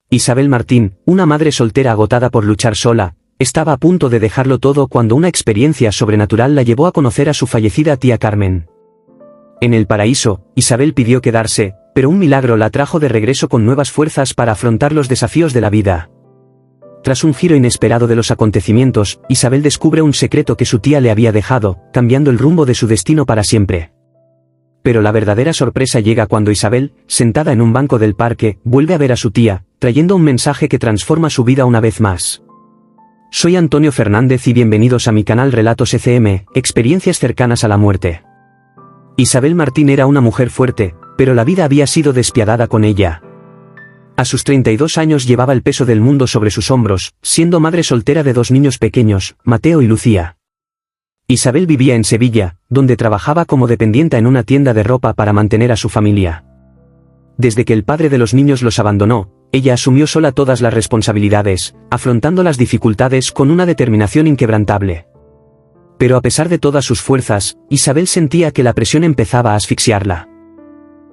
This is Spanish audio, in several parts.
Isabel Martín, una madre soltera agotada por luchar sola, estaba a punto de dejarlo todo cuando una experiencia sobrenatural la llevó a conocer a su fallecida tía Carmen. En el paraíso, Isabel pidió quedarse, pero un milagro la trajo de regreso con nuevas fuerzas para afrontar los desafíos de la vida. Tras un giro inesperado de los acontecimientos, Isabel descubre un secreto que su tía le había dejado, cambiando el rumbo de su destino para siempre. Pero la verdadera sorpresa llega cuando Isabel, sentada en un banco del parque, vuelve a ver a su tía, trayendo un mensaje que transforma su vida una vez más. Soy Antonio Fernández y bienvenidos a mi canal Relatos ECM, experiencias cercanas a la muerte. Isabel Martín era una mujer fuerte, pero la vida había sido despiadada con ella. A sus 32 años llevaba el peso del mundo sobre sus hombros, siendo madre soltera de 2 niños pequeños, Mateo y Lucía. Isabel vivía en Sevilla, donde trabajaba como dependienta en una tienda de ropa para mantener a su familia. Desde que el padre de los niños los abandonó, ella asumió sola todas las responsabilidades, afrontando las dificultades con una determinación inquebrantable. Pero a pesar de todas sus fuerzas, Isabel sentía que la presión empezaba a asfixiarla.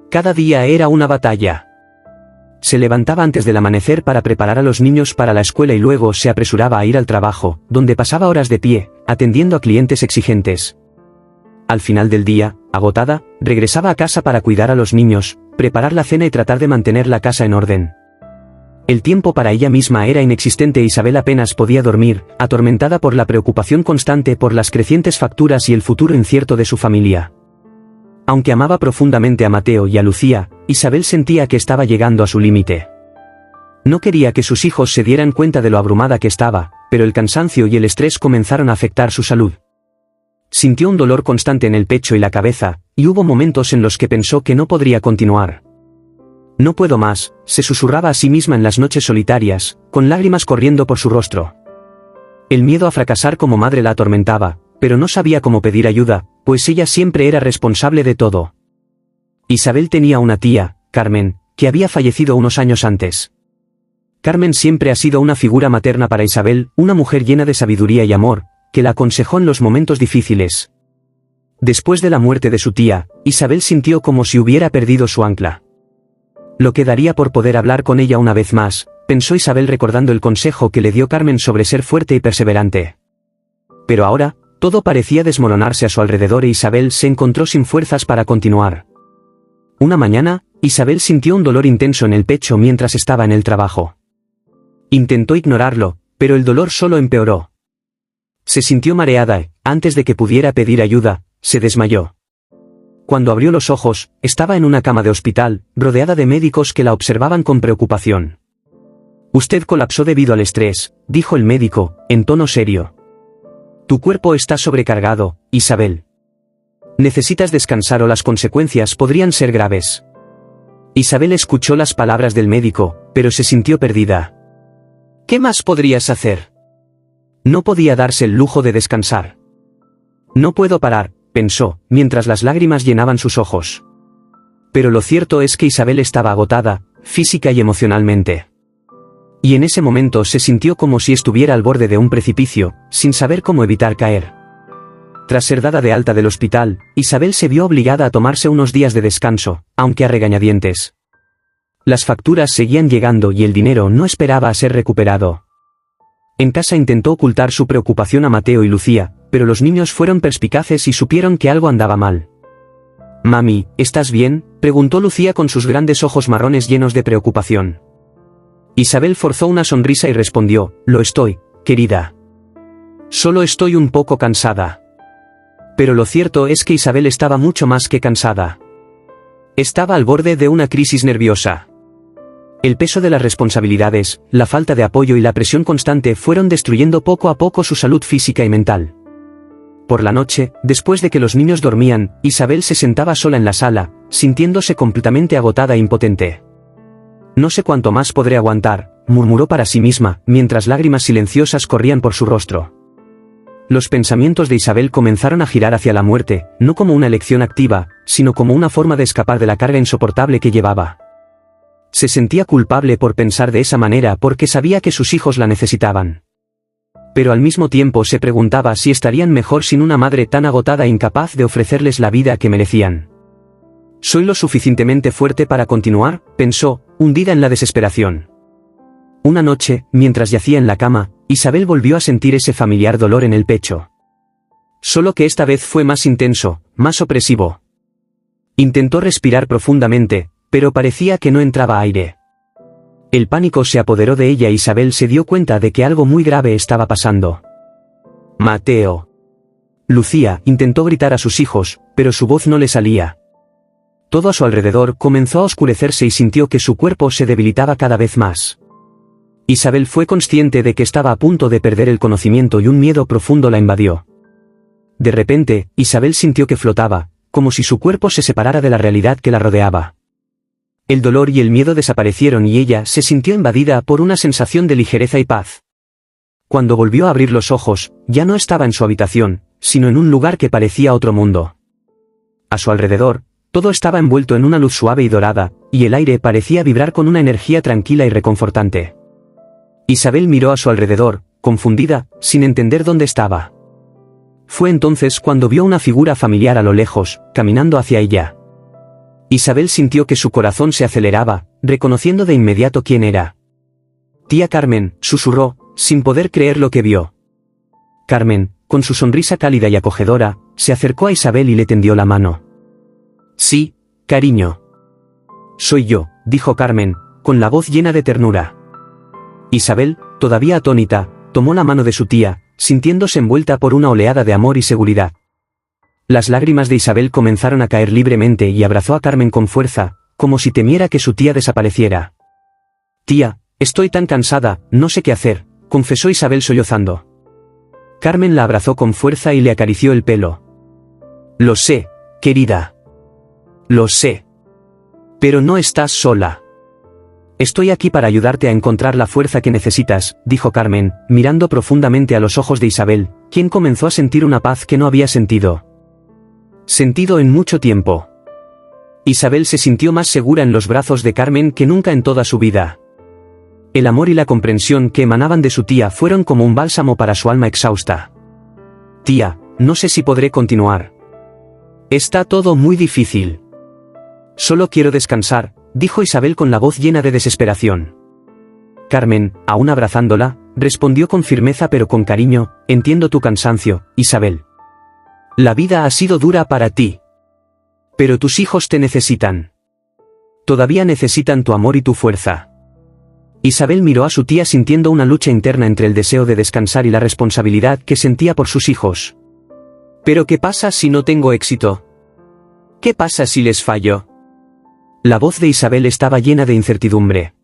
Cada día era una batalla. Se levantaba antes del amanecer para preparar a los niños para la escuela y luego se apresuraba a ir al trabajo, donde pasaba horas de pie, atendiendo a clientes exigentes. Al final del día, agotada, regresaba a casa para cuidar a los niños, preparar la cena y tratar de mantener la casa en orden. El tiempo para ella misma era inexistente e Isabel apenas podía dormir, atormentada por la preocupación constante por las crecientes facturas y el futuro incierto de su familia. Aunque amaba profundamente a Mateo y a Lucía, Isabel sentía que estaba llegando a su límite. No quería que sus hijos se dieran cuenta de lo abrumada que estaba, pero el cansancio y el estrés comenzaron a afectar su salud. Sintió un dolor constante en el pecho y la cabeza, y hubo momentos en los que pensó que no podría continuar. No puedo más, se susurraba a sí misma en las noches solitarias, con lágrimas corriendo por su rostro. El miedo a fracasar como madre la atormentaba, pero no sabía cómo pedir ayuda, pues ella siempre era responsable de todo. Isabel tenía una tía, Carmen, que había fallecido unos años antes. Carmen siempre ha sido una figura materna para Isabel, una mujer llena de sabiduría y amor, que la aconsejó en los momentos difíciles. Después de la muerte de su tía, Isabel sintió como si hubiera perdido su ancla. Lo que daría por poder hablar con ella una vez más, pensó Isabel recordando el consejo que le dio Carmen sobre ser fuerte y perseverante. Pero ahora, todo parecía desmoronarse a su alrededor e Isabel se encontró sin fuerzas para continuar. Una mañana, Isabel sintió un dolor intenso en el pecho mientras estaba en el trabajo. Intentó ignorarlo, pero el dolor solo empeoró. Se sintió mareada y, antes de que pudiera pedir ayuda, se desmayó. Cuando abrió los ojos, estaba en una cama de hospital, rodeada de médicos que la observaban con preocupación. Usted colapsó debido al estrés, dijo el médico, en tono serio. Tu cuerpo está sobrecargado, Isabel. Necesitas descansar o las consecuencias podrían ser graves. Isabel escuchó las palabras del médico, pero se sintió perdida. ¿Qué más podrías hacer? No podía darse el lujo de descansar. No puedo parar, pensó, mientras las lágrimas llenaban sus ojos. Pero lo cierto es que Isabel estaba agotada, física y emocionalmente. Y en ese momento se sintió como si estuviera al borde de un precipicio, sin saber cómo evitar caer. Tras ser dada de alta del hospital, Isabel se vio obligada a tomarse unos días de descanso, aunque a regañadientes. Las facturas seguían llegando y el dinero no esperaba a ser recuperado. En casa intentó ocultar su preocupación a Mateo y Lucía, pero los niños fueron perspicaces y supieron que algo andaba mal. «Mami, ¿estás bien?», preguntó Lucía con sus grandes ojos marrones llenos de preocupación. Isabel forzó una sonrisa y respondió, «Lo estoy, querida. Solo estoy un poco cansada». Pero lo cierto es que Isabel estaba mucho más que cansada. Estaba al borde de una crisis nerviosa. El peso de las responsabilidades, la falta de apoyo y la presión constante fueron destruyendo poco a poco su salud física y mental. Por la noche, después de que los niños dormían, Isabel se sentaba sola en la sala, sintiéndose completamente agotada e impotente. «No sé cuánto más podré aguantar», murmuró para sí misma, mientras lágrimas silenciosas corrían por su rostro. Los pensamientos de Isabel comenzaron a girar hacia la muerte, no como una elección activa, sino como una forma de escapar de la carga insoportable que llevaba. Se sentía culpable por pensar de esa manera porque sabía que sus hijos la necesitaban. Pero al mismo tiempo se preguntaba si estarían mejor sin una madre tan agotada e incapaz de ofrecerles la vida que merecían. «¿Soy lo suficientemente fuerte para continuar?», pensó, hundida en la desesperación. Una noche, mientras yacía en la cama, Isabel volvió a sentir ese familiar dolor en el pecho. Solo que esta vez fue más intenso, más opresivo. Intentó respirar profundamente, pero parecía que no entraba aire. El pánico se apoderó de ella e Isabel se dio cuenta de que algo muy grave estaba pasando. «Mateo». Lucía intentó gritar a sus hijos, pero su voz no le salía. Todo a su alrededor comenzó a oscurecerse y sintió que su cuerpo se debilitaba cada vez más. Isabel fue consciente de que estaba a punto de perder el conocimiento y un miedo profundo la invadió. De repente, Isabel sintió que flotaba, como si su cuerpo se separara de la realidad que la rodeaba. El dolor y el miedo desaparecieron y ella se sintió invadida por una sensación de ligereza y paz. Cuando volvió a abrir los ojos, ya no estaba en su habitación, sino en un lugar que parecía otro mundo. A su alrededor, todo estaba envuelto en una luz suave y dorada, y el aire parecía vibrar con una energía tranquila y reconfortante. Isabel miró a su alrededor, confundida, sin entender dónde estaba. Fue entonces cuando vio una figura familiar a lo lejos, caminando hacia ella. Isabel sintió que su corazón se aceleraba, reconociendo de inmediato quién era. «Tía Carmen», susurró, sin poder creer lo que vio. Carmen, con su sonrisa cálida y acogedora, se acercó a Isabel y le tendió la mano. «Sí, cariño». «Soy yo», dijo Carmen, con la voz llena de ternura. Isabel, todavía atónita, tomó la mano de su tía, sintiéndose envuelta por una oleada de amor y seguridad. Las lágrimas de Isabel comenzaron a caer libremente y abrazó a Carmen con fuerza, como si temiera que su tía desapareciera. «Tía, estoy tan cansada, no sé qué hacer», confesó Isabel sollozando. Carmen la abrazó con fuerza y le acarició el pelo. «Lo sé, querida. Lo sé. Pero no estás sola. Estoy aquí para ayudarte a encontrar la fuerza que necesitas», dijo Carmen, mirando profundamente a los ojos de Isabel, quien comenzó a sentir una paz que no había sentido en mucho tiempo. Isabel se sintió más segura en los brazos de Carmen que nunca en toda su vida. El amor y la comprensión que emanaban de su tía fueron como un bálsamo para su alma exhausta. «Tía, no sé si podré continuar. Está todo muy difícil. Solo quiero descansar», dijo Isabel con la voz llena de desesperación. Carmen, aún abrazándola, respondió con firmeza pero con cariño: «Entiendo tu cansancio, Isabel. La vida ha sido dura para ti. Pero tus hijos te necesitan. Todavía necesitan tu amor y tu fuerza». Isabel miró a su tía sintiendo una lucha interna entre el deseo de descansar y la responsabilidad que sentía por sus hijos. «¿Pero qué pasa si no tengo éxito? ¿Qué pasa si les fallo?». La voz de Isabel estaba llena de incertidumbre.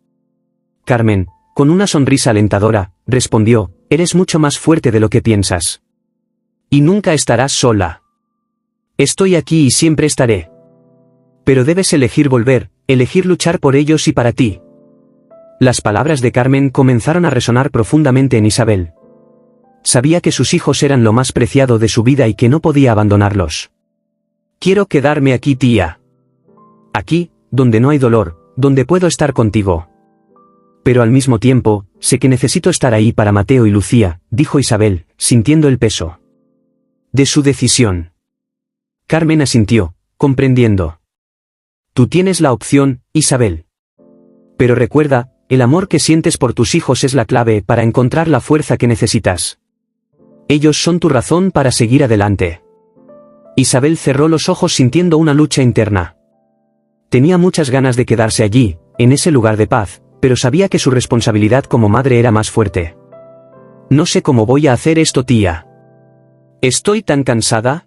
Carmen, con una sonrisa alentadora, respondió: «Eres mucho más fuerte de lo que piensas. Y nunca estarás sola. Estoy aquí y siempre estaré. Pero debes elegir volver, elegir luchar por ellos y para ti». Las palabras de Carmen comenzaron a resonar profundamente en Isabel. Sabía que sus hijos eran lo más preciado de su vida y que no podía abandonarlos. «Quiero quedarme aquí, tía. Aquí, donde no hay dolor, donde puedo estar contigo. Pero al mismo tiempo, sé que necesito estar ahí para Mateo y Lucía», dijo Isabel, sintiendo el peso de su decisión. Carmen asintió, comprendiendo. «Tú tienes la opción, Isabel. Pero recuerda, el amor que sientes por tus hijos es la clave para encontrar la fuerza que necesitas. Ellos son tu razón para seguir adelante». Isabel cerró los ojos sintiendo una lucha interna. Tenía muchas ganas de quedarse allí, en ese lugar de paz, pero sabía que su responsabilidad como madre era más fuerte. «No sé cómo voy a hacer esto, tía. Estoy tan cansada».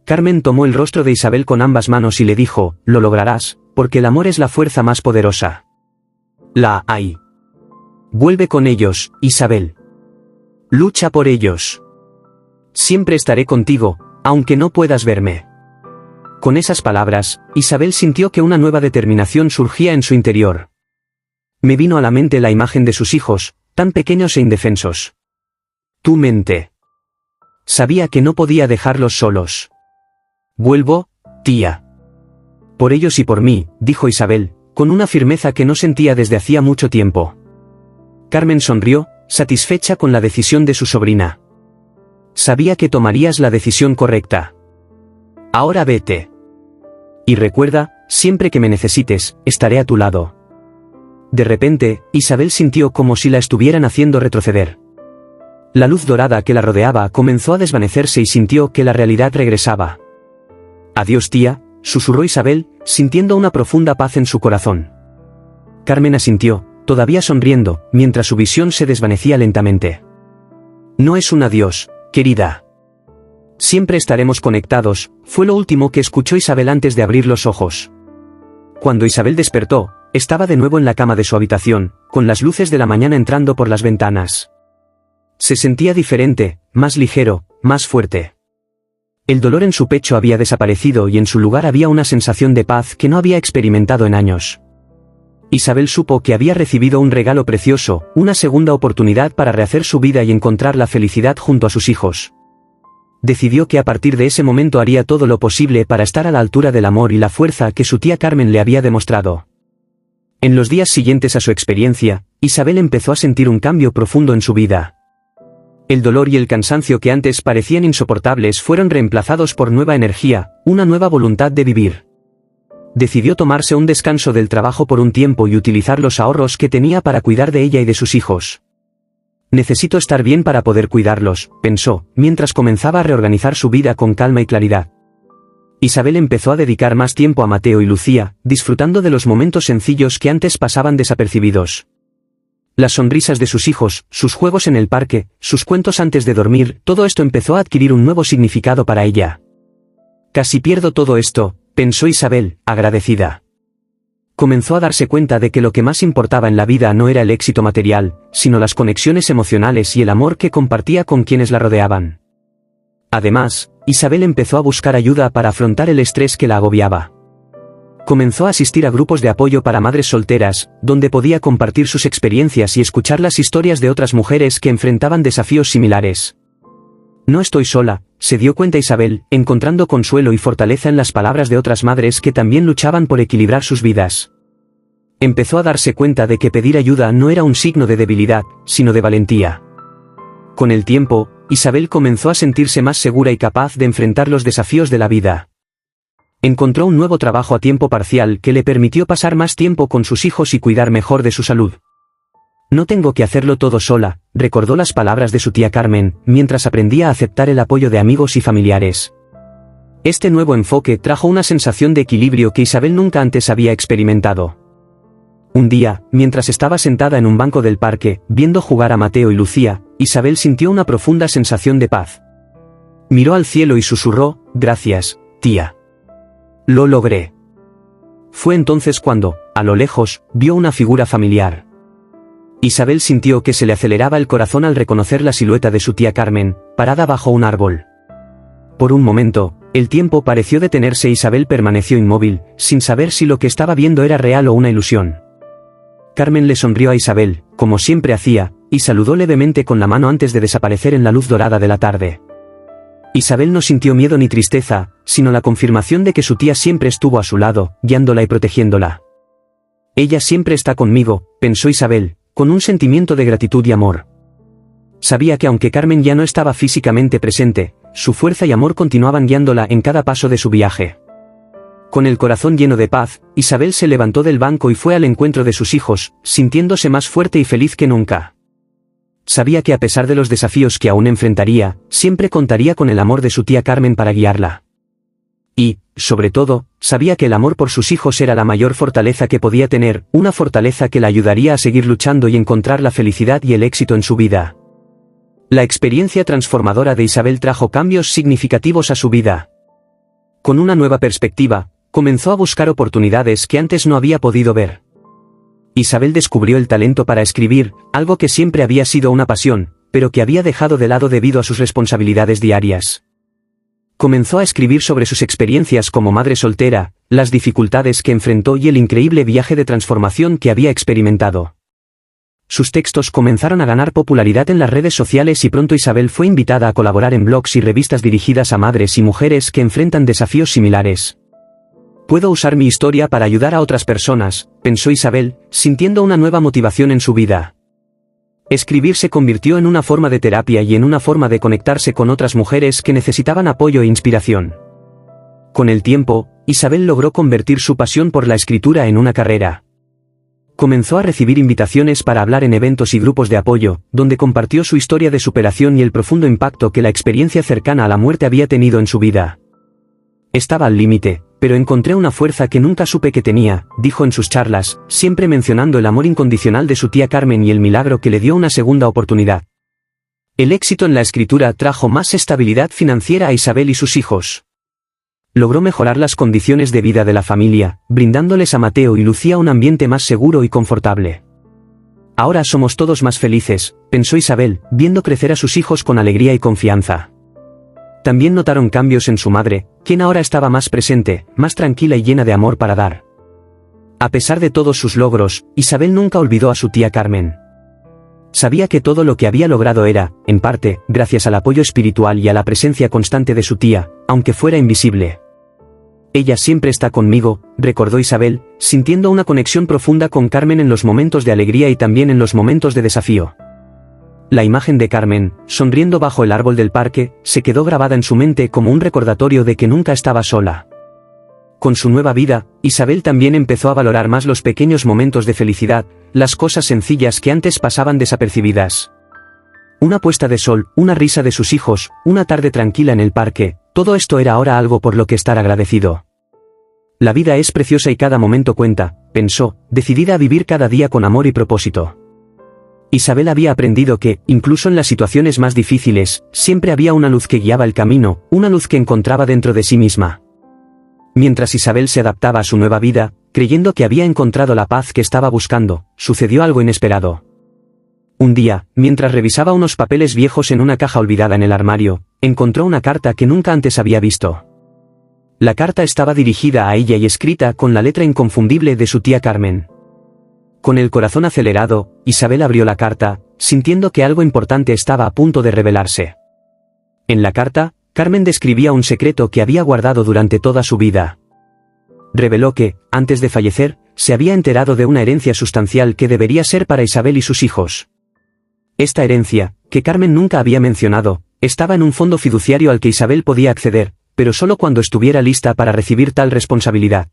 Carmen tomó el rostro de Isabel con ambas manos y le dijo: «Lo lograrás, porque el amor es la fuerza más poderosa. La hay. Vuelve con ellos, Isabel. Lucha por ellos. Siempre estaré contigo, aunque no puedas verme». Con esas palabras, Isabel sintió que una nueva determinación surgía en su interior. Me vino a la mente la imagen de sus hijos, tan pequeños e indefensos. «Tu mente». Sabía que no podía dejarlos solos. «Vuelvo, tía. Por ellos y por mí», dijo Isabel, con una firmeza que no sentía desde hacía mucho tiempo. Carmen sonrió, satisfecha con la decisión de su sobrina. «Sabía que tomarías la decisión correcta. Ahora vete. Y recuerda, siempre que me necesites, estaré a tu lado». De repente, Isabel sintió como si la estuvieran haciendo retroceder. La luz dorada que la rodeaba comenzó a desvanecerse y sintió que la realidad regresaba. «Adiós, tía», susurró Isabel, sintiendo una profunda paz en su corazón. Carmen asintió, todavía sonriendo, mientras su visión se desvanecía lentamente. «No es un adiós, querida. Siempre estaremos conectados», fue lo último que escuchó Isabel antes de abrir los ojos. Cuando Isabel despertó, estaba de nuevo en la cama de su habitación, con las luces de la mañana entrando por las ventanas. Se sentía diferente, más ligero, más fuerte. El dolor en su pecho había desaparecido y en su lugar había una sensación de paz que no había experimentado en años. Isabel supo que había recibido un regalo precioso, una segunda oportunidad para rehacer su vida y encontrar la felicidad junto a sus hijos. Decidió que a partir de ese momento haría todo lo posible para estar a la altura del amor y la fuerza que su tía Carmen le había demostrado. En los días siguientes a su experiencia, Isabel empezó a sentir un cambio profundo en su vida. El dolor y el cansancio que antes parecían insoportables fueron reemplazados por nueva energía, una nueva voluntad de vivir. Decidió tomarse un descanso del trabajo por un tiempo y utilizar los ahorros que tenía para cuidar de ella y de sus hijos. «Necesito estar bien para poder cuidarlos», pensó, mientras comenzaba a reorganizar su vida con calma y claridad. Isabel empezó a dedicar más tiempo a Mateo y Lucía, disfrutando de los momentos sencillos que antes pasaban desapercibidos. Las sonrisas de sus hijos, sus juegos en el parque, sus cuentos antes de dormir, todo esto empezó a adquirir un nuevo significado para ella. «Casi pierdo todo esto», pensó Isabel, agradecida. Comenzó a darse cuenta de que lo que más importaba en la vida no era el éxito material, sino las conexiones emocionales y el amor que compartía con quienes la rodeaban. Además, Isabel empezó a buscar ayuda para afrontar el estrés que la agobiaba. Comenzó a asistir a grupos de apoyo para madres solteras, donde podía compartir sus experiencias y escuchar las historias de otras mujeres que enfrentaban desafíos similares. «No estoy sola», se dio cuenta Isabel, encontrando consuelo y fortaleza en las palabras de otras madres que también luchaban por equilibrar sus vidas. Empezó a darse cuenta de que pedir ayuda no era un signo de debilidad, sino de valentía. Con el tiempo, Isabel comenzó a sentirse más segura y capaz de enfrentar los desafíos de la vida. Encontró un nuevo trabajo a tiempo parcial que le permitió pasar más tiempo con sus hijos y cuidar mejor de su salud. «No tengo que hacerlo todo sola», recordó las palabras de su tía Carmen, mientras aprendía a aceptar el apoyo de amigos y familiares. Este nuevo enfoque trajo una sensación de equilibrio que Isabel nunca antes había experimentado. Un día, mientras estaba sentada en un banco del parque, viendo jugar a Mateo y Lucía, Isabel sintió una profunda sensación de paz. Miró al cielo y susurró: «Gracias, tía. Lo logré». Fue entonces cuando, a lo lejos, vio una figura familiar. Isabel sintió que se le aceleraba el corazón al reconocer la silueta de su tía Carmen, parada bajo un árbol. Por un momento, el tiempo pareció detenerse e Isabel permaneció inmóvil, sin saber si lo que estaba viendo era real o una ilusión. Carmen le sonrió a Isabel, como siempre hacía, y saludó levemente con la mano antes de desaparecer en la luz dorada de la tarde. Isabel no sintió miedo ni tristeza, sino la confirmación de que su tía siempre estuvo a su lado, guiándola y protegiéndola. «Ella siempre está conmigo», pensó Isabel, con un sentimiento de gratitud y amor. Sabía que aunque Carmen ya no estaba físicamente presente, su fuerza y amor continuaban guiándola en cada paso de su viaje. Con el corazón lleno de paz, Isabel se levantó del banco y fue al encuentro de sus hijos, sintiéndose más fuerte y feliz que nunca. Sabía que a pesar de los desafíos que aún enfrentaría, siempre contaría con el amor de su tía Carmen para guiarla. Y, sobre todo, sabía que el amor por sus hijos era la mayor fortaleza que podía tener, una fortaleza que la ayudaría a seguir luchando y encontrar la felicidad y el éxito en su vida. La experiencia transformadora de Isabel trajo cambios significativos a su vida. Con una nueva perspectiva, comenzó a buscar oportunidades que antes no había podido ver. Isabel descubrió el talento para escribir, algo que siempre había sido una pasión, pero que había dejado de lado debido a sus responsabilidades diarias. Comenzó a escribir sobre sus experiencias como madre soltera, las dificultades que enfrentó y el increíble viaje de transformación que había experimentado. Sus textos comenzaron a ganar popularidad en las redes sociales y pronto Isabel fue invitada a colaborar en blogs y revistas dirigidas a madres y mujeres que enfrentan desafíos similares. «Puedo usar mi historia para ayudar a otras personas», pensó Isabel, sintiendo una nueva motivación en su vida. Escribir se convirtió en una forma de terapia y en una forma de conectarse con otras mujeres que necesitaban apoyo e inspiración. Con el tiempo, Isabel logró convertir su pasión por la escritura en una carrera. comenzó a recibir invitaciones para hablar en eventos y grupos de apoyo, donde compartió su historia de superación y el profundo impacto que la experiencia cercana a la muerte había tenido en su vida. Estaba al límite, pero encontré una fuerza que nunca supe que tenía, dijo en sus charlas, siempre mencionando el amor incondicional de su tía Carmen y el milagro que le dio una segunda oportunidad. El éxito en la escritura trajo más estabilidad financiera a Isabel y sus hijos. Logró mejorar las condiciones de vida de la familia, brindándoles a Mateo y Lucía un ambiente más seguro y confortable. Ahora somos todos más felices, pensó Isabel, viendo crecer a sus hijos con alegría y confianza. También notaron cambios en su madre, quien ahora estaba más presente, más tranquila y llena de amor para dar. A pesar de todos sus logros, Isabel nunca olvidó a su tía Carmen. Sabía que todo lo que había logrado era, en parte, gracias al apoyo espiritual y a la presencia constante de su tía, aunque fuera invisible. Ella siempre está conmigo, recordó Isabel, sintiendo una conexión profunda con Carmen en los momentos de alegría y también en los momentos de desafío. La imagen de Carmen, sonriendo bajo el árbol del parque, se quedó grabada en su mente como un recordatorio de que nunca estaba sola. Con su nueva vida, Isabel también empezó a valorar más los pequeños momentos de felicidad, las cosas sencillas que antes pasaban desapercibidas. Una puesta de sol, una risa de sus hijos, una tarde tranquila en el parque, todo esto era ahora algo por lo que estar agradecido. La vida es preciosa y cada momento cuenta, pensó, decidida a vivir cada día con amor y propósito. Isabel había aprendido que, incluso en las situaciones más difíciles, siempre había una luz que guiaba el camino, una luz que encontraba dentro de sí misma. Mientras Isabel se adaptaba a su nueva vida, creyendo que había encontrado la paz que estaba buscando, sucedió algo inesperado. Un día, mientras revisaba unos papeles viejos en una caja olvidada en el armario, encontró una carta que nunca antes había visto. La carta estaba dirigida a ella y escrita con la letra inconfundible de su tía Carmen. Con el corazón acelerado, Isabel abrió la carta, sintiendo que algo importante estaba a punto de revelarse. En la carta, Carmen describía un secreto que había guardado durante toda su vida. Reveló que, antes de fallecer, se había enterado de una herencia sustancial que debería ser para Isabel y sus hijos. Esta herencia, que Carmen nunca había mencionado, estaba en un fondo fiduciario al que Isabel podía acceder, pero solo cuando estuviera lista para recibir tal responsabilidad.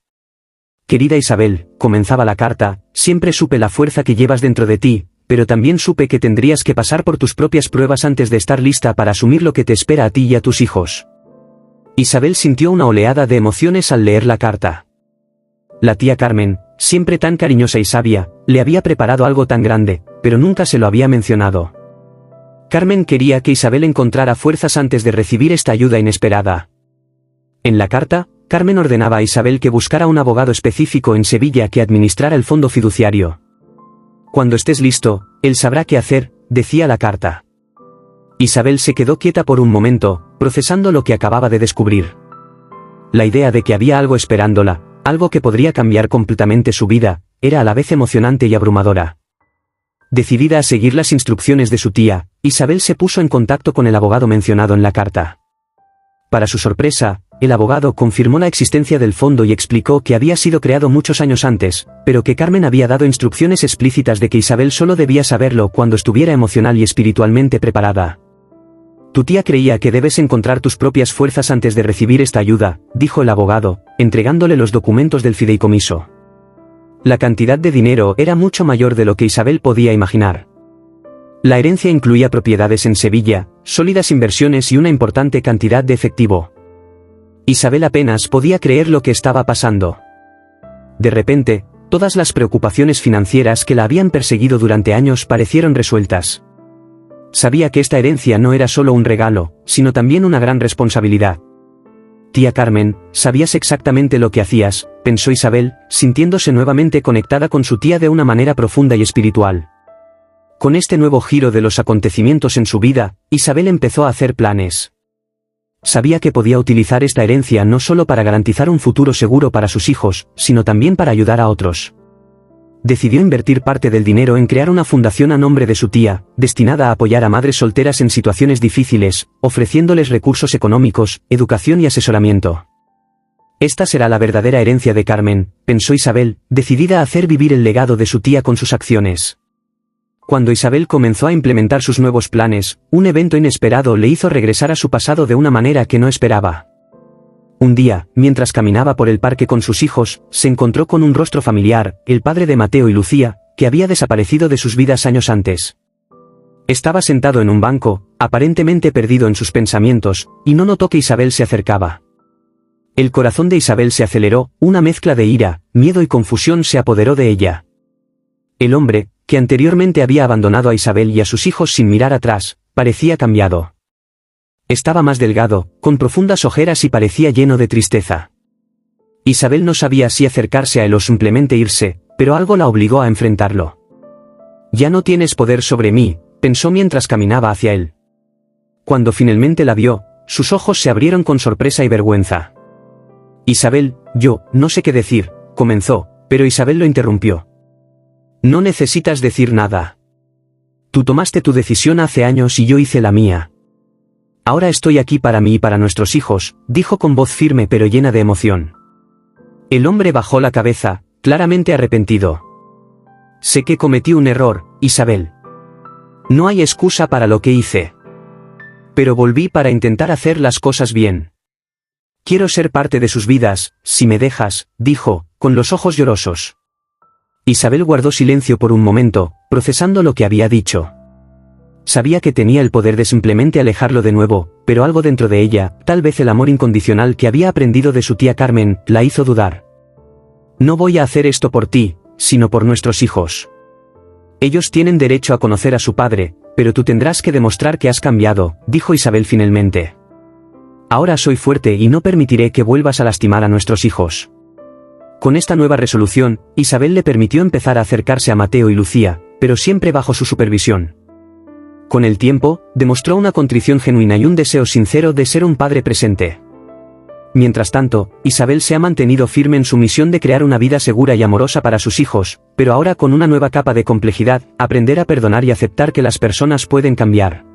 Querida Isabel, comenzaba la carta, siempre supe la fuerza que llevas dentro de ti, pero también supe que tendrías que pasar por tus propias pruebas antes de estar lista para asumir lo que te espera a ti y a tus hijos. Isabel sintió una oleada de emociones al leer la carta. La tía Carmen, siempre tan cariñosa y sabia, le había preparado algo tan grande, pero nunca se lo había mencionado. Carmen quería que Isabel encontrara fuerzas antes de recibir esta ayuda inesperada. En la carta, Carmen ordenaba a Isabel que buscara un abogado específico en Sevilla que administrara el fondo fiduciario. Cuando estés listo, él sabrá qué hacer, decía la carta. Isabel se quedó quieta por un momento, procesando lo que acababa de descubrir. La idea de que había algo esperándola, algo que podría cambiar completamente su vida, era a la vez emocionante y abrumadora. Decidida a seguir las instrucciones de su tía, Isabel se puso en contacto con el abogado mencionado en la carta. Para su sorpresa, el abogado confirmó la existencia del fondo y explicó que había sido creado muchos años antes, pero que Carmen había dado instrucciones explícitas de que Isabel solo debía saberlo cuando estuviera emocional y espiritualmente preparada. Tu tía creía que debes encontrar tus propias fuerzas antes de recibir esta ayuda, dijo el abogado, entregándole los documentos del fideicomiso. La cantidad de dinero era mucho mayor de lo que Isabel podía imaginar. La herencia incluía propiedades en Sevilla, sólidas inversiones y una importante cantidad de efectivo. Isabel apenas podía creer lo que estaba pasando. De repente, todas las preocupaciones financieras que la habían perseguido durante años parecieron resueltas. Sabía que esta herencia no era solo un regalo, sino también una gran responsabilidad. Tía Carmen, sabías exactamente lo que hacías, pensó Isabel, sintiéndose nuevamente conectada con su tía de una manera profunda y espiritual. Con este nuevo giro de los acontecimientos en su vida, Isabel empezó a hacer planes. Sabía que podía utilizar esta herencia no solo para garantizar un futuro seguro para sus hijos, sino también para ayudar a otros. Decidió invertir parte del dinero en crear una fundación a nombre de su tía, destinada a apoyar a madres solteras en situaciones difíciles, ofreciéndoles recursos económicos, educación y asesoramiento. Esta será la verdadera herencia de Carmen, pensó Isabel, decidida a hacer vivir el legado de su tía con sus acciones. Cuando Isabel comenzó a implementar sus nuevos planes, un evento inesperado le hizo regresar a su pasado de una manera que no esperaba. Un día, mientras caminaba por el parque con sus hijos, se encontró con un rostro familiar, el padre de Mateo y Lucía, que había desaparecido de sus vidas años antes. Estaba sentado en un banco, aparentemente perdido en sus pensamientos, y no notó que Isabel se acercaba. El corazón de Isabel se aceleró, una mezcla de ira, miedo y confusión se apoderó de ella. El hombre, que anteriormente había abandonado a Isabel y a sus hijos sin mirar atrás, parecía cambiado. Estaba más delgado, con profundas ojeras y parecía lleno de tristeza. Isabel no sabía si acercarse a él o simplemente irse, pero algo la obligó a enfrentarlo. «Ya no tienes poder sobre mí», pensó mientras caminaba hacia él. Cuando finalmente la vio, sus ojos se abrieron con sorpresa y vergüenza. «Isabel, yo, no sé qué decir», comenzó, pero Isabel lo interrumpió. «No necesitas decir nada. Tú tomaste tu decisión hace años y yo hice la mía. Ahora estoy aquí para mí y para nuestros hijos», dijo con voz firme pero llena de emoción. El hombre bajó la cabeza, claramente arrepentido. «Sé que cometí un error, Isabel. No hay excusa para lo que hice. Pero volví para intentar hacer las cosas bien. Quiero ser parte de sus vidas, si me dejas», dijo, con los ojos llorosos. Isabel guardó silencio por un momento, procesando lo que había dicho. Sabía que tenía el poder de simplemente alejarlo de nuevo, pero algo dentro de ella, tal vez el amor incondicional que había aprendido de su tía Carmen, la hizo dudar. «No voy a hacer esto por ti, sino por nuestros hijos. Ellos tienen derecho a conocer a su padre, pero tú tendrás que demostrar que has cambiado», dijo Isabel finalmente. «Ahora soy fuerte y no permitiré que vuelvas a lastimar a nuestros hijos». Con esta nueva resolución, Isabel le permitió empezar a acercarse a Mateo y Lucía, pero siempre bajo su supervisión. Con el tiempo, demostró una contrición genuina y un deseo sincero de ser un padre presente. Mientras tanto, Isabel se ha mantenido firme en su misión de crear una vida segura y amorosa para sus hijos, pero ahora con una nueva capa de complejidad, aprender a perdonar y aceptar que las personas pueden cambiar.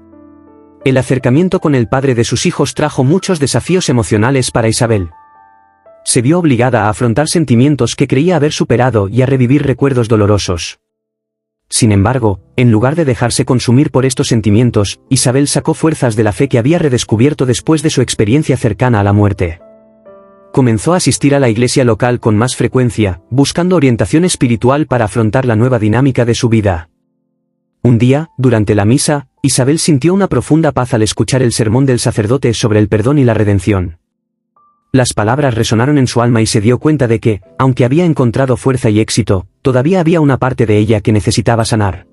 El acercamiento con el padre de sus hijos trajo muchos desafíos emocionales para Isabel. Se vio obligada a afrontar sentimientos que creía haber superado y a revivir recuerdos dolorosos. Sin embargo, en lugar de dejarse consumir por estos sentimientos, Isabel sacó fuerzas de la fe que había redescubierto después de su experiencia cercana a la muerte. Comenzó a asistir a la iglesia local con más frecuencia, buscando orientación espiritual para afrontar la nueva dinámica de su vida. Un día, durante la misa, Isabel sintió una profunda paz al escuchar el sermón del sacerdote sobre el perdón y la redención. Las palabras resonaron en su alma y se dio cuenta de que, aunque había encontrado fuerza y éxito, todavía había una parte de ella que necesitaba sanar.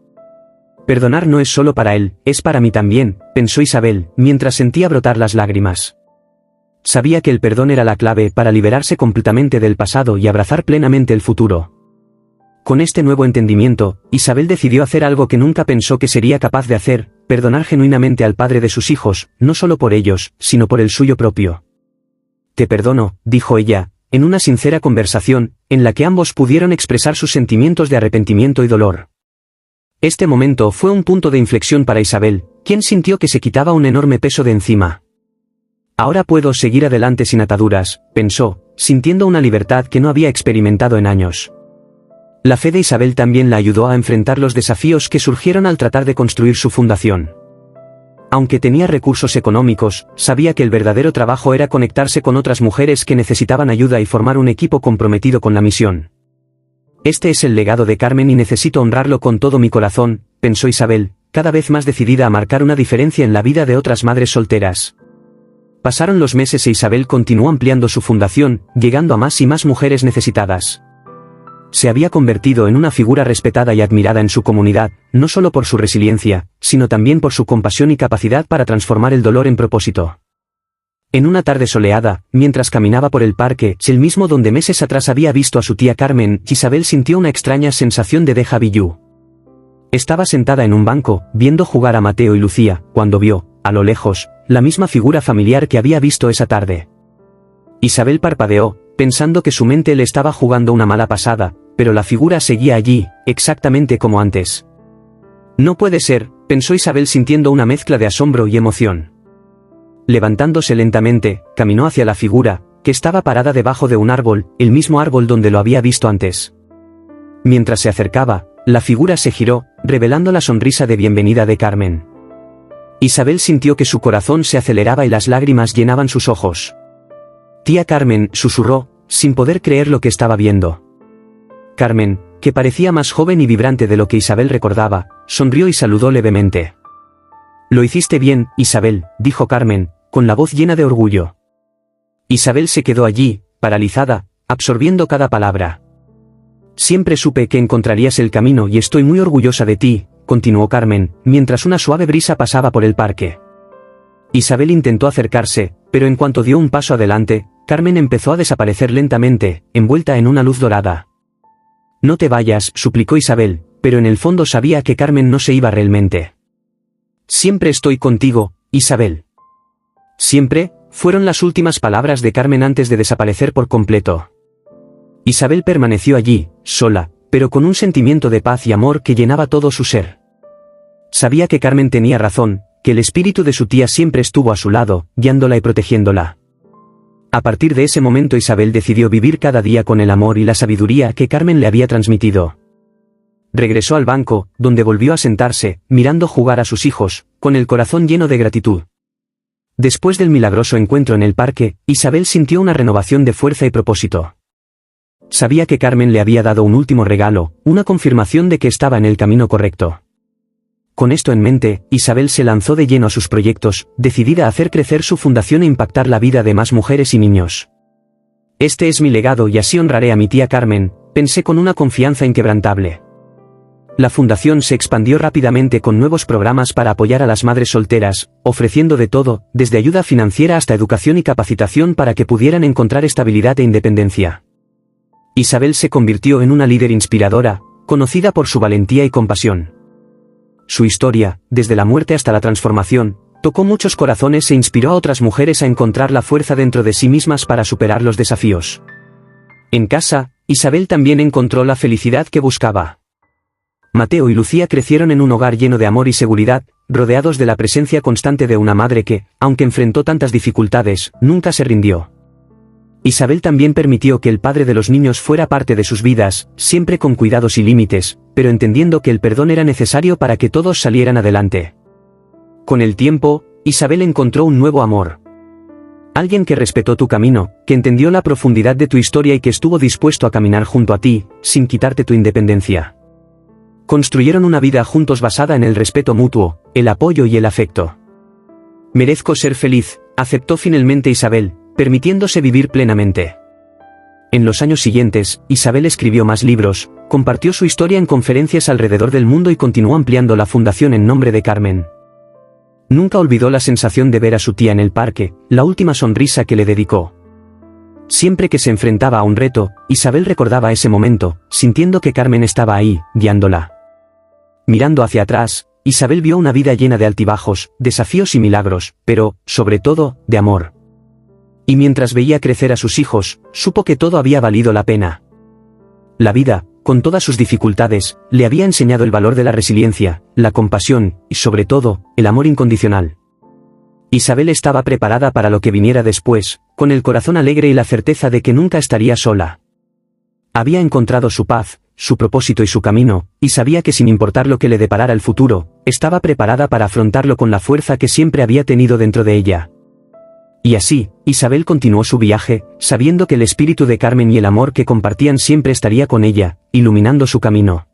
«Perdonar no es solo para él, es para mí también», pensó Isabel, mientras sentía brotar las lágrimas. Sabía que el perdón era la clave para liberarse completamente del pasado y abrazar plenamente el futuro. Con este nuevo entendimiento, Isabel decidió hacer algo que nunca pensó que sería capaz de hacer, perdonar genuinamente al padre de sus hijos, no solo por ellos, sino por el suyo propio. «Te perdono», dijo ella, en una sincera conversación, en la que ambos pudieron expresar sus sentimientos de arrepentimiento y dolor. Este momento fue un punto de inflexión para Isabel, quien sintió que se quitaba un enorme peso de encima. «Ahora puedo seguir adelante sin ataduras», pensó, sintiendo una libertad que no había experimentado en años. La fe de Isabel también la ayudó a enfrentar los desafíos que surgieron al tratar de construir su fundación. Aunque tenía recursos económicos, sabía que el verdadero trabajo era conectarse con otras mujeres que necesitaban ayuda y formar un equipo comprometido con la misión. «Este es el legado de Carmen y necesito honrarlo con todo mi corazón», pensó Isabel, cada vez más decidida a marcar una diferencia en la vida de otras madres solteras. Pasaron los meses e Isabel continuó ampliando su fundación, llegando a más y más mujeres necesitadas. Se había convertido en una figura respetada y admirada en su comunidad, no solo por su resiliencia, sino también por su compasión y capacidad para transformar el dolor en propósito. En una tarde soleada, mientras caminaba por el parque, el mismo donde meses atrás había visto a su tía Carmen, Isabel sintió una extraña sensación de déjà vu. Estaba sentada en un banco, viendo jugar a Mateo y Lucía, cuando vio, a lo lejos, la misma figura familiar que había visto esa tarde. Isabel parpadeó, pensando que su mente le estaba jugando una mala pasada, pero la figura seguía allí, exactamente como antes. «No puede ser», pensó Isabel sintiendo una mezcla de asombro y emoción. Levantándose lentamente, caminó hacia la figura, que estaba parada debajo de un árbol, el mismo árbol donde lo había visto antes. Mientras se acercaba, la figura se giró, revelando la sonrisa de bienvenida de Carmen. Isabel sintió que su corazón se aceleraba y las lágrimas llenaban sus ojos. Tía Carmen, susurró, sin poder creer lo que estaba viendo. Carmen, que parecía más joven y vibrante de lo que Isabel recordaba, sonrió y saludó levemente. Lo hiciste bien, Isabel, dijo Carmen, con la voz llena de orgullo. Isabel se quedó allí, paralizada, absorbiendo cada palabra. Siempre supe que encontrarías el camino y estoy muy orgullosa de ti, continuó Carmen, mientras una suave brisa pasaba por el parque. Isabel intentó acercarse, pero en cuanto dio un paso adelante, Carmen empezó a desaparecer lentamente, envuelta en una luz dorada. No te vayas, suplicó Isabel, pero en el fondo sabía que Carmen no se iba realmente. Siempre estoy contigo, Isabel. Siempre, fueron las últimas palabras de Carmen antes de desaparecer por completo. Isabel permaneció allí, sola, pero con un sentimiento de paz y amor que llenaba todo su ser. Sabía que Carmen tenía razón, que el espíritu de su tía siempre estuvo a su lado, guiándola y protegiéndola. A partir de ese momento Isabel decidió vivir cada día con el amor y la sabiduría que Carmen le había transmitido. Regresó al banco, donde volvió a sentarse, mirando jugar a sus hijos, con el corazón lleno de gratitud. Después del milagroso encuentro en el parque, Isabel sintió una renovación de fuerza y propósito. Sabía que Carmen le había dado un último regalo, una confirmación de que estaba en el camino correcto. Con esto en mente, Isabel se lanzó de lleno a sus proyectos, decidida a hacer crecer su fundación e impactar la vida de más mujeres y niños. Este es mi legado y así honraré a mi tía Carmen, pensé con una confianza inquebrantable. La fundación se expandió rápidamente con nuevos programas para apoyar a las madres solteras, ofreciendo de todo, desde ayuda financiera hasta educación y capacitación para que pudieran encontrar estabilidad e independencia. Isabel se convirtió en una líder inspiradora, conocida por su valentía y compasión. Su historia, desde la muerte hasta la transformación, tocó muchos corazones e inspiró a otras mujeres a encontrar la fuerza dentro de sí mismas para superar los desafíos. En casa, Isabel también encontró la felicidad que buscaba. Mateo y Lucía crecieron en un hogar lleno de amor y seguridad, rodeados de la presencia constante de una madre que, aunque enfrentó tantas dificultades, nunca se rindió. Isabel también permitió que el padre de los niños fuera parte de sus vidas, siempre con cuidados y límites, pero entendiendo que el perdón era necesario para que todos salieran adelante. Con el tiempo, Isabel encontró un nuevo amor. Alguien que respetó tu camino, que entendió la profundidad de tu historia y que estuvo dispuesto a caminar junto a ti, sin quitarte tu independencia. Construyeron una vida juntos basada en el respeto mutuo, el apoyo y el afecto. Merezco ser feliz, aceptó finalmente Isabel, permitiéndose vivir plenamente. En los años siguientes, Isabel escribió más libros, compartió su historia en conferencias alrededor del mundo y continuó ampliando la fundación en nombre de Carmen. Nunca olvidó la sensación de ver a su tía en el parque, la última sonrisa que le dedicó. Siempre que se enfrentaba a un reto, Isabel recordaba ese momento, sintiendo que Carmen estaba ahí, guiándola. Mirando hacia atrás, Isabel vio una vida llena de altibajos, desafíos y milagros, pero, sobre todo, de amor. Y mientras veía crecer a sus hijos, supo que todo había valido la pena. La vida, con todas sus dificultades, le había enseñado el valor de la resiliencia, la compasión, y sobre todo, el amor incondicional. Isabel estaba preparada para lo que viniera después, con el corazón alegre y la certeza de que nunca estaría sola. Había encontrado su paz, su propósito y su camino, y sabía que sin importar lo que le deparara el futuro, estaba preparada para afrontarlo con la fuerza que siempre había tenido dentro de ella. Y así, Isabel continuó su viaje, sabiendo que el espíritu de Carmen y el amor que compartían siempre estaría con ella, iluminando su camino.